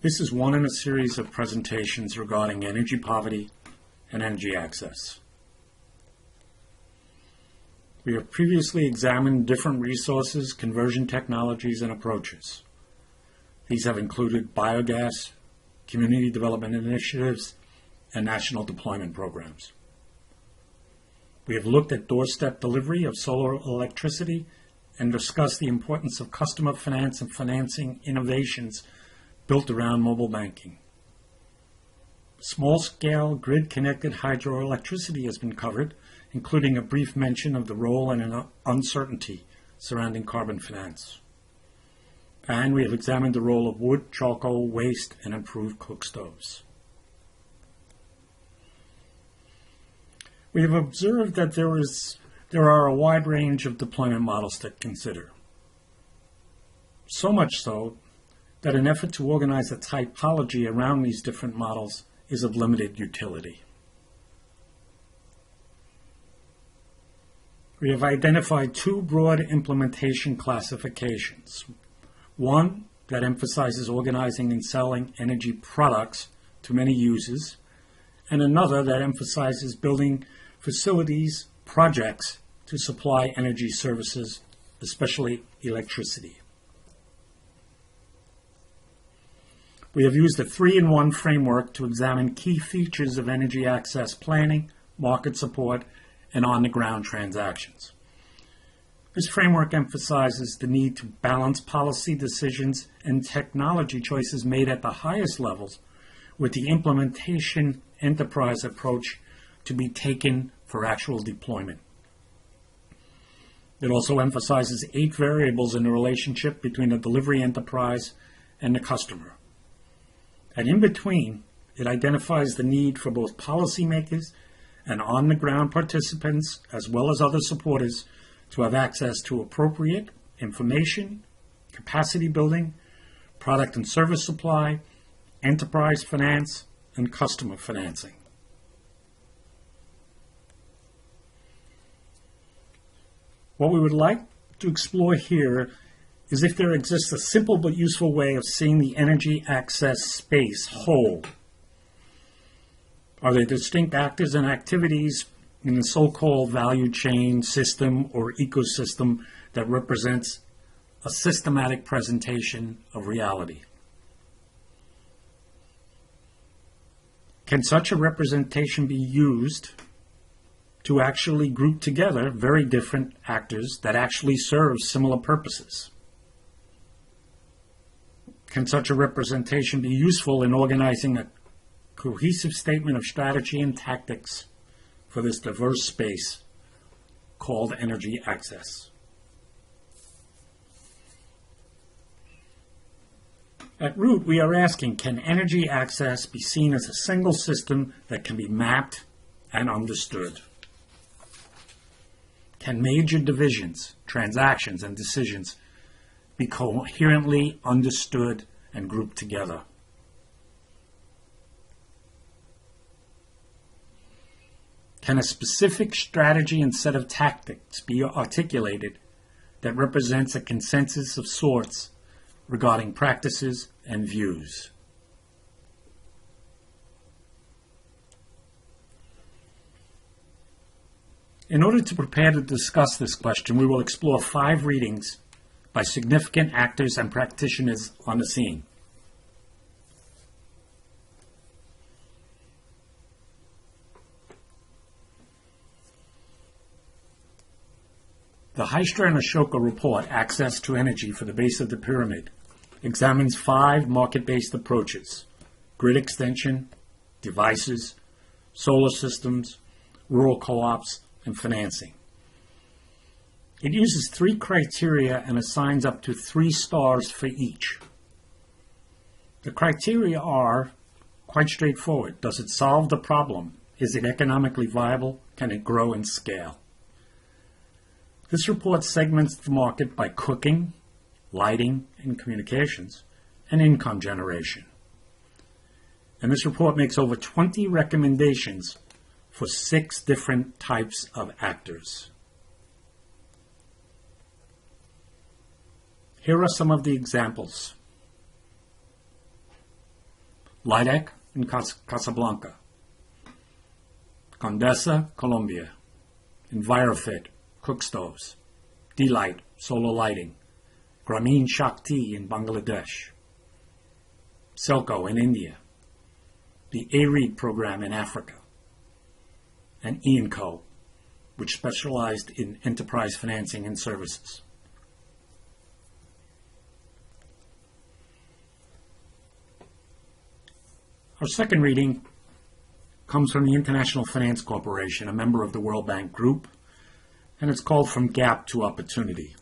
This is one in a series of presentations regarding energy poverty and energy access. We have previously examined different resources, conversion technologies, and approaches. These have included biogas, community development initiatives, and national deployment programs. We have looked at doorstep delivery of solar electricity and discussed the importance of customer finance and financing innovations built around mobile banking. Small-scale grid-connected hydroelectricity has been covered, including a brief mention of the role and uncertainty surrounding carbon finance. And we have examined the role of wood, charcoal, waste, and improved cook stoves. We have observed that there are a wide range of deployment models to consider. So much so that an effort to organize a typology around these different models is of limited utility. We have identified two broad implementation classifications. One that emphasizes organizing and selling energy products to many users, and another that emphasizes building facilities, projects to supply energy services, especially electricity. We have used a 3-in-1 framework to examine key features of energy access planning, market support, and on-the-ground transactions. This framework emphasizes the need to balance policy decisions and technology choices made at the highest levels with the implementation enterprise approach to be taken for actual deployment. It also emphasizes 8 variables in the relationship between the delivery enterprise and the customer. And in between, it identifies the need for both policymakers and on-the-ground participants, as well as other supporters, to have access to appropriate information, capacity building, product and service supply, enterprise finance, and customer financing. What we would like to explore here is if there exists a simple but useful way of seeing the energy access space whole. Are there distinct actors and activities in the so-called value chain system or ecosystem that represents a systematic presentation of reality? Can such a representation be used to actually group together very different actors that actually serve similar purposes? Can such a representation be useful in organizing a cohesive statement of strategy and tactics for this diverse space called energy access? At root, we are asking, can energy access be seen as a single system that can be mapped and understood? Can major divisions, transactions, and decisions be coherently understood and grouped together? Can a specific strategy and set of tactics be articulated that represents a consensus of sorts regarding practices and views? In order to prepare to discuss this question, we will explore 5 readings by significant actors and practitioners on the scene. The Heistra and Ashoka report, Access to Energy for the Base of the Pyramid, examines 5 market-based approaches: grid extension, devices, solar systems, rural co-ops, and financing. It uses 3 criteria and assigns up to 3 stars for each. The criteria are quite straightforward. Does it solve the problem? Is it economically viable? Can it grow and scale? This report segments the market by cooking, lighting and communications, and income generation. And this report makes over 20 recommendations for 6 different types of actors. Here are some of the examples. Lidec in Casablanca, Condesa, Colombia, Envirofit, cook stoves, D-Light, solar lighting, Grameen Shakti in Bangladesh, Selco in India, the AREAD program in Africa, and E&Co, which specialized in enterprise financing and services. Our second reading comes from the International Finance Corporation, a member of the World Bank Group, and it's called From Gap to Opportunity.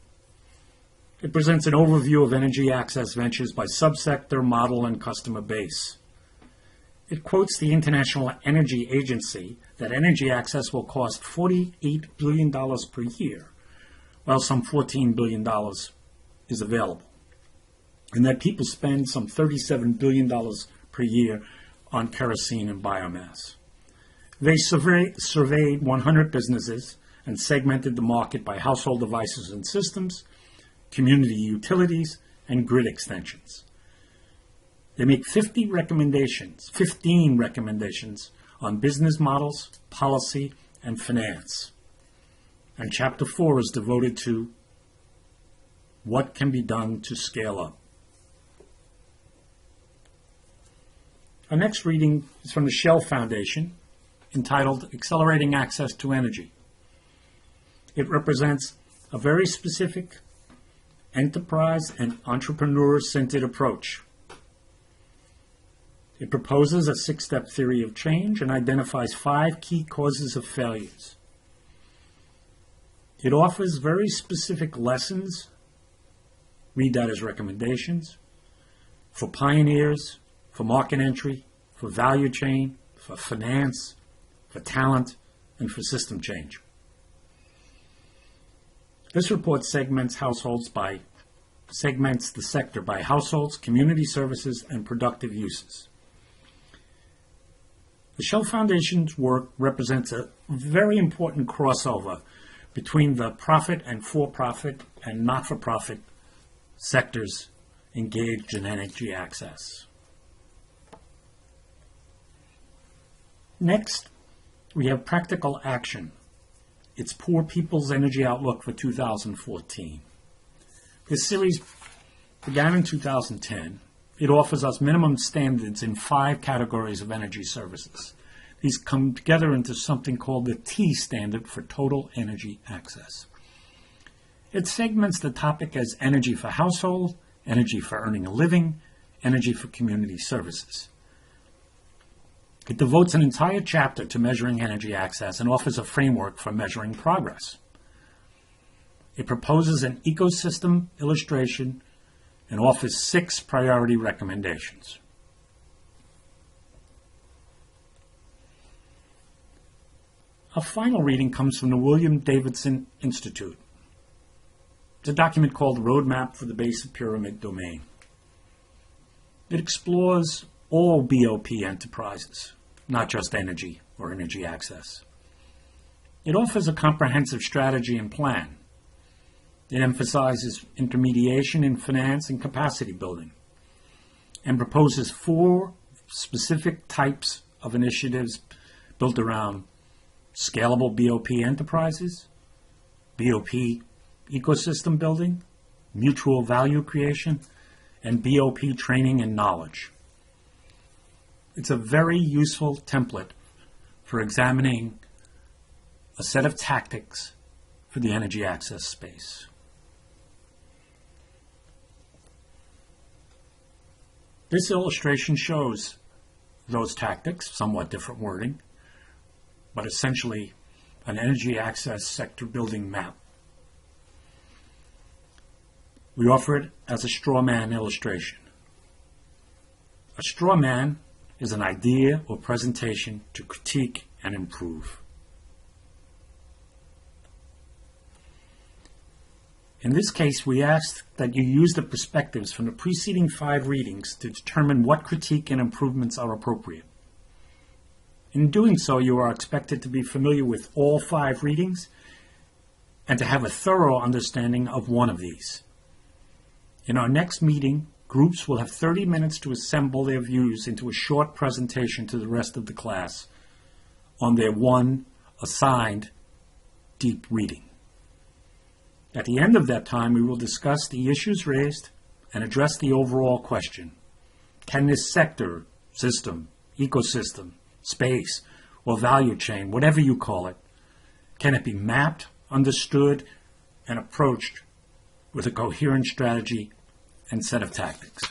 It presents an overview of energy access ventures by subsector, model, and customer base. It quotes the International Energy Agency that energy access will cost $48 billion per year, while some $14 billion is available, and that people spend some $37 billion per year on kerosene and biomass. They surveyed 100 businesses and segmented the market by household devices and systems, community utilities, and grid extensions. They make 15 recommendations on business models, policy, and finance. And Chapter 4 is devoted to what can be done to scale up. Our next reading is from the Shell Foundation, entitled Accelerating Access to Energy. It represents a very specific enterprise and entrepreneur-centered approach. It proposes a 6-step theory of change and identifies 5 key causes of failures. It offers very specific lessons, read that as recommendations, for pioneers, for market entry, for value chain, for finance, for talent, and for system change. This report segments the sector by households, community services, and productive uses. The Shell Foundation's work represents a very important crossover between the profit and for-profit and not-for-profit sectors engaged in energy access. Next, we have Practical Action. It's Poor People's Energy Outlook for 2014. This series began in 2010. It offers us minimum standards in 5 categories of energy services. These come together into something called the T standard for total energy access. It segments the topic as energy for household, energy for earning a living, energy for community services. It devotes an entire chapter to measuring energy access and offers a framework for measuring progress. It proposes an ecosystem illustration and offers 6 priority recommendations. Our final reading comes from the William Davidson Institute. It's a document called Roadmap for the Base of Pyramid Domain. It explores all BOP enterprises, not just energy or energy access. It offers a comprehensive strategy and plan. It emphasizes intermediation in finance and capacity building, and proposes 4 specific types of initiatives built around scalable BOP enterprises, BOP ecosystem building, mutual value creation, and BOP training and knowledge. It's a very useful template for examining a set of tactics for the energy access space. This illustration shows those tactics, somewhat different wording, but essentially an energy access sector building map. We offer it as a straw man illustration. A straw man is an idea or presentation to critique and improve. In this case, we ask that you use the perspectives from the preceding 5 readings to determine what critique and improvements are appropriate. In doing so, you are expected to be familiar with all 5 readings and to have a thorough understanding of one of these. In our next meeting, Groups will have 30 minutes to assemble their views into a short presentation to the rest of the class on their one assigned deep reading. At the end of that time, we will discuss the issues raised and address the overall question. Can this sector, system, ecosystem, space, or value chain, whatever you call it, can it be mapped, understood, and approached with a coherent strategy and set of tactics?